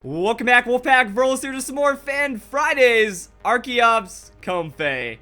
Welcome back, Wolfpack. Verlis here to some more Fan Fridays. Archeops, Comfey.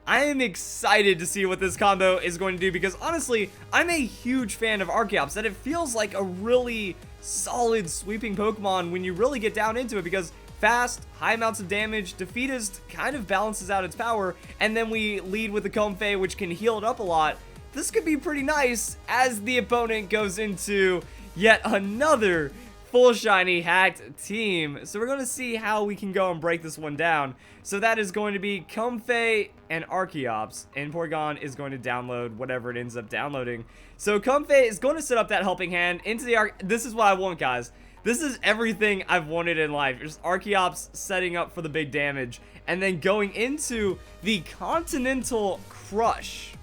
I am excited to see what this combo is going to do because honestly, I'm a huge fan of Archeops. That it feels like a really solid sweeping Pokemon when you really get down into it because fast, high amounts of damage, defeatist kind of balances out its power, and then we lead with the Comfey, which can heal it up a lot. This could be pretty nice as the opponent goes into yet another full shiny hacked team. So we're going to see how we can go and break this one down. So that is going to be Comfey and Archeops, and Porygon is going to download whatever it ends up downloading. So Comfey is going to set up that helping hand into the This is what I want, guys. This is everything I've wanted in life. Just Archeops setting up for the big damage and then going into the Continental Crush.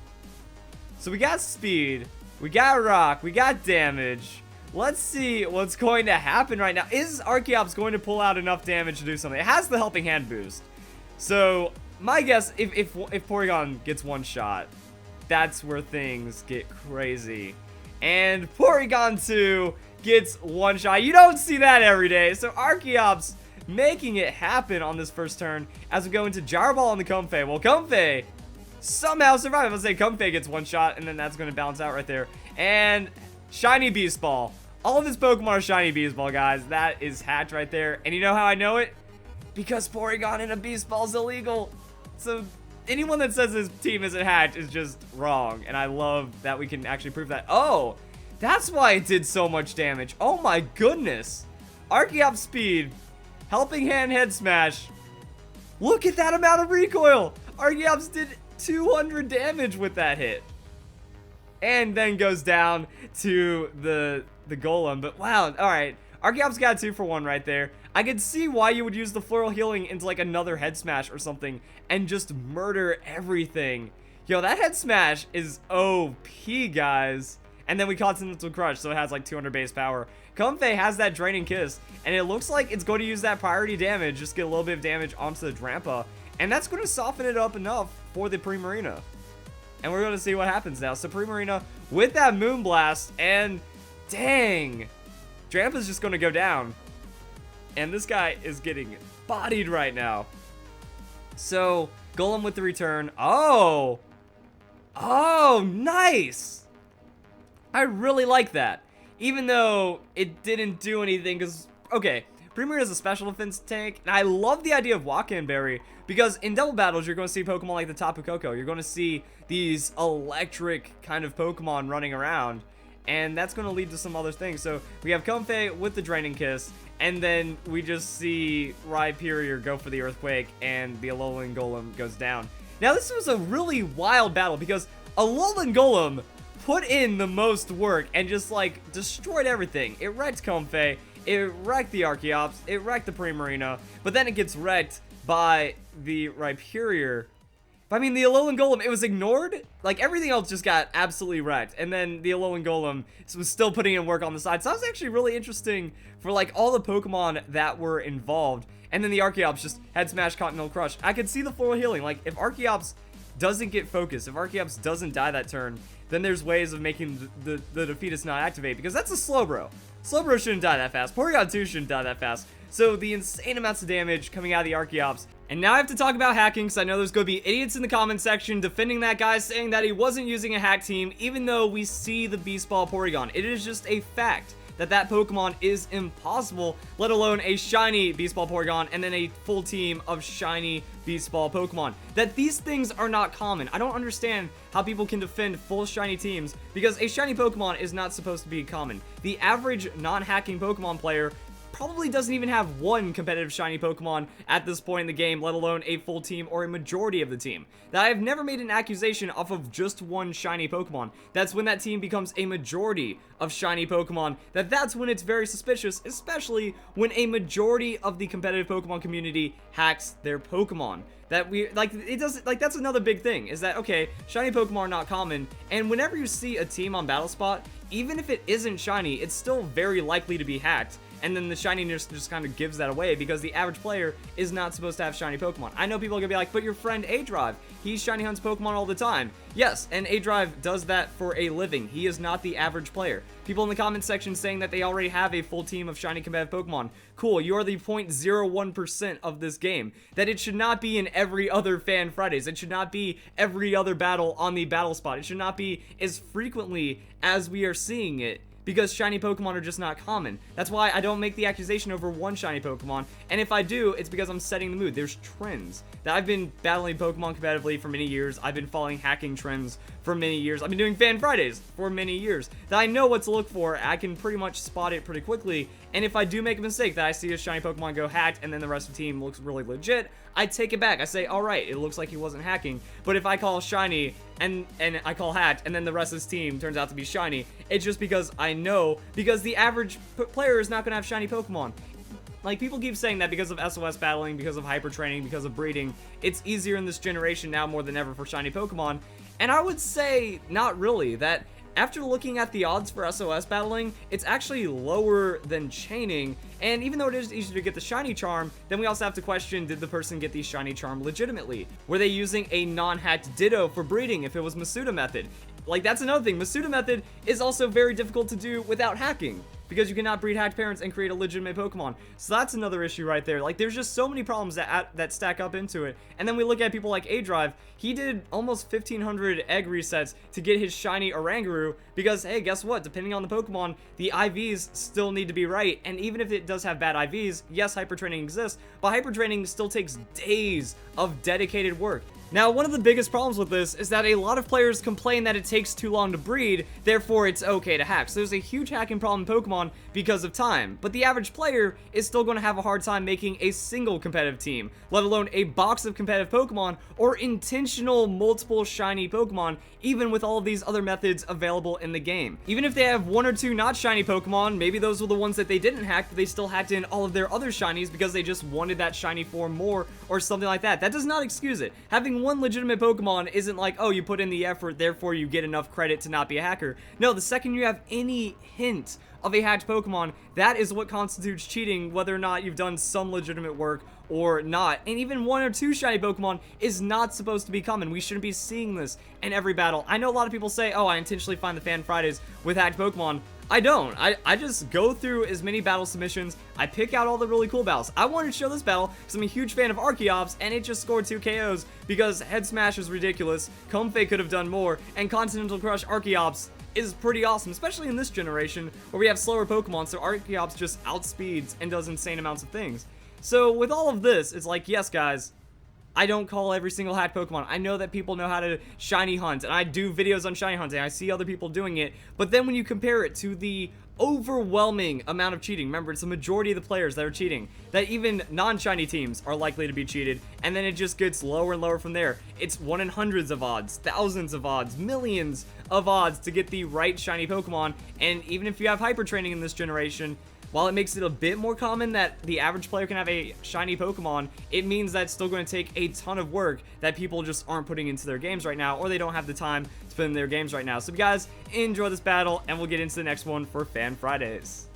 So we got speed, we got rock, we got damage. Let's see what's going to happen right now. Is Archeops going to pull out enough damage to do something? It has the helping hand boost. So my guess, if Porygon gets one shot, that's where things get crazy. And Porygon 2 gets one shot. You don't see that every day. So Archeops making it happen on this first turn as we go into Gyro Ball on the Comfey. Well, Comfey somehow survived. Let's say Comfey gets one shot, and then that's going to balance out right there. And Shiny Beast Ball. All of his Pokemon are Shiny Beast Ball, guys. That is hacked right there. And you know how I know it? Because Porygon in a Beast Ball is illegal. So anyone that says his team isn't hacked is just wrong. And I love that we can actually prove that. Oh, that's why it did so much damage. Oh my goodness. Archeops speed. Helping hand head smash. Look at that amount of recoil. Archeops did 200 damage with that hit. And then goes down to the Golem. But wow, alright. Archeops got a 2-for-1 right there. I could see why you would use the Floral Healing into like another head smash or something and just murder everything. Yo, that head smash is OP, guys. And then we Continental Crush, so it has like 200 base power. Comfey has that Draining Kiss, and it looks like it's going to use that priority damage, just get a little bit of damage onto the Drampa. And that's going to soften it up enough for the Primarina. And we're going to see what happens now. So Primarina with that Moonblast, and dang, Drampa's just going to go down. And this guy is getting bodied right now. So Golem with the return. Oh, nice. I really like that. Even though it didn't do anything because, okay, Primarina is a special defense tank, and I love the idea of Walk-In Berry because in double battles, you're going to see Pokemon like the Tapu Koko. You're going to see these electric kind of Pokemon running around, and that's going to lead to some other things. So we have Comfey with the Draining Kiss, and then we just see Rhyperior go for the Earthquake, and the Alolan Golem goes down. Now, this was a really wild battle because Alolan Golem put in the most work and just, like, destroyed everything. It wrecked Comfey. It wrecked the Archeops, it wrecked the Primarina, but then it gets wrecked by the Rhyperior. I mean, the Alolan Golem, it was ignored. Like, everything else just got absolutely wrecked. And then the Alolan Golem was still putting in work on the side. So that was actually really interesting for, like, all the Pokemon that were involved. And then the Archeops just head smash Continental Crush. I could see the Floral Healing. Like, if Archeops doesn't get focused, if Archeops doesn't die that turn, then there's ways of making the Defeatist not activate, because that's a Slowbro. Slowbro shouldn't die that fast. Porygon 2 shouldn't die that fast. So the insane amounts of damage coming out of the Archeops. And now I have to talk about hacking, because I know there's going to be idiots in the comment section defending that guy, saying that he wasn't using a hack team, even though we see the Beast Ball Porygon. It is just a fact that Pokemon is impossible, let alone a shiny Beast Ball Porygon and then a full team of shiny Beast Ball Pokemon. That these things are not common. I don't understand how people can defend full shiny teams because a shiny Pokemon is not supposed to be common. The average non-hacking Pokemon player probably doesn't even have one competitive shiny Pokemon at this point in the game, let alone a full team or a majority of the team. That I have never made an accusation off of just one shiny Pokemon. That's when that team becomes a majority of shiny Pokemon. That's when it's very suspicious, especially when a majority of the competitive Pokemon community hacks their Pokemon. That we, like, it doesn't, like, that's another big thing, is that, okay, shiny Pokemon are not common, and whenever you see a team on BattleSpot, even if it isn't shiny, it's still very likely to be hacked. and then the shininess just kind of gives that away because the average player is not supposed to have shiny Pokemon. I know people are gonna be like, but your friend A-Drive, he shiny hunts Pokemon all the time. Yes, and A-Drive does that for a living. He is not the average player. People in the comment section saying that they already have a full team of shiny competitive Pokemon. Cool, you are the 0.01% of this game. That it should not be in every other Fan Fridays. It should not be every other battle on the battle spot. It should not be as frequently as we are seeing it, because shiny Pokemon are just not common. That's why I don't make the accusation over one shiny Pokemon, and if I do, it's because I'm setting the mood. There's trends that I've been battling Pokemon competitively for many years. I've been following hacking trends for many years. I've been doing Fan Fridays for many years. That I know what to look for. I can pretty much spot it pretty quickly, and if I do make a mistake that I see a shiny Pokemon go hacked and then the rest of the team looks really legit, I take it back. I say, alright, it looks like he wasn't hacking, but if I call shiny and I call hacked and then the rest of his team turns out to be shiny, it's just because I know, because the average player is not going to have shiny Pokemon. Like, people keep saying that because of SOS battling, because of hyper training, because of breeding, it's easier in this generation now more than ever for shiny Pokemon, and I would say not really. That after looking at the odds for SOS battling, it's actually lower than chaining, and even though it is easier to get the shiny charm, then we also have to question, did the person get the shiny charm legitimately? Were they using a non-hacked Ditto for breeding if it was Masuda method? Like, that's another thing. Masuda method is also very difficult to do without hacking, because you cannot breed hacked parents and create a legitimate Pokemon. So that's another issue right there. Like, there's just so many problems that stack up into it. And then we look at people like A-Drive. He did almost 1,500 egg resets to get his shiny Oranguru because, hey, guess what? Depending on the Pokemon, the IVs still need to be right. And even if it does have bad IVs, yes, hyper training exists, but hyper training still takes days of dedicated work. Now, one of the biggest problems with this is that a lot of players complain that it takes too long to breed, therefore it's okay to hack. So there's a huge hacking problem in Pokemon because of time, but the average player is still going to have a hard time making a single competitive team, let alone a box of competitive Pokemon or intentional multiple shiny Pokemon, even with all of these other methods available in the game. Even if they have one or two not shiny Pokemon, maybe those were the ones that they didn't hack, but they still hacked in all of their other shinies because they just wanted that shiny form more or something like that. That does not excuse it. Having one legitimate Pokemon isn't like, oh, you put in the effort, therefore you get enough credit to not be a hacker. No, the second you have any hint of a hacked Pokemon, that is what constitutes cheating, whether or not you've done some legitimate work or not. And even one or two shiny Pokemon is not supposed to be common. We shouldn't be seeing this in every battle. I know a lot of people say, oh, I intentionally find the Fan Fridays with hacked Pokemon. I don't. I just go through as many battle submissions. I pick out all the really cool battles. I wanted to show this battle because I'm a huge fan of Archeops, and it just scored 2 KOs because Head Smash is ridiculous, Comfey could have done more, and Continental Crush Archeops is pretty awesome, especially in this generation where we have slower Pokemon, so Archeops just outspeeds and does insane amounts of things. So with all of this, it's like, yes, guys, I don't call every single hacked Pokemon. I know that people know how to shiny hunt, and I do videos on shiny hunting. I see other people doing it, but then when you compare it to the overwhelming amount of cheating, remember, it's the majority of the players that are cheating, that even non-shiny teams are likely to be cheated, and then it just gets lower and lower from there. It's 1 in hundreds of odds, thousands of odds, millions of odds to get the right shiny Pokemon, and even if you have hyper training in this generation, while it makes it a bit more common that the average player can have a shiny Pokemon, it means that it's still going to take a ton of work that people just aren't putting into their games right now, or they don't have the time to put in their games right now. So if you guys enjoy this battle, and we'll get into the next one for Fan Fridays.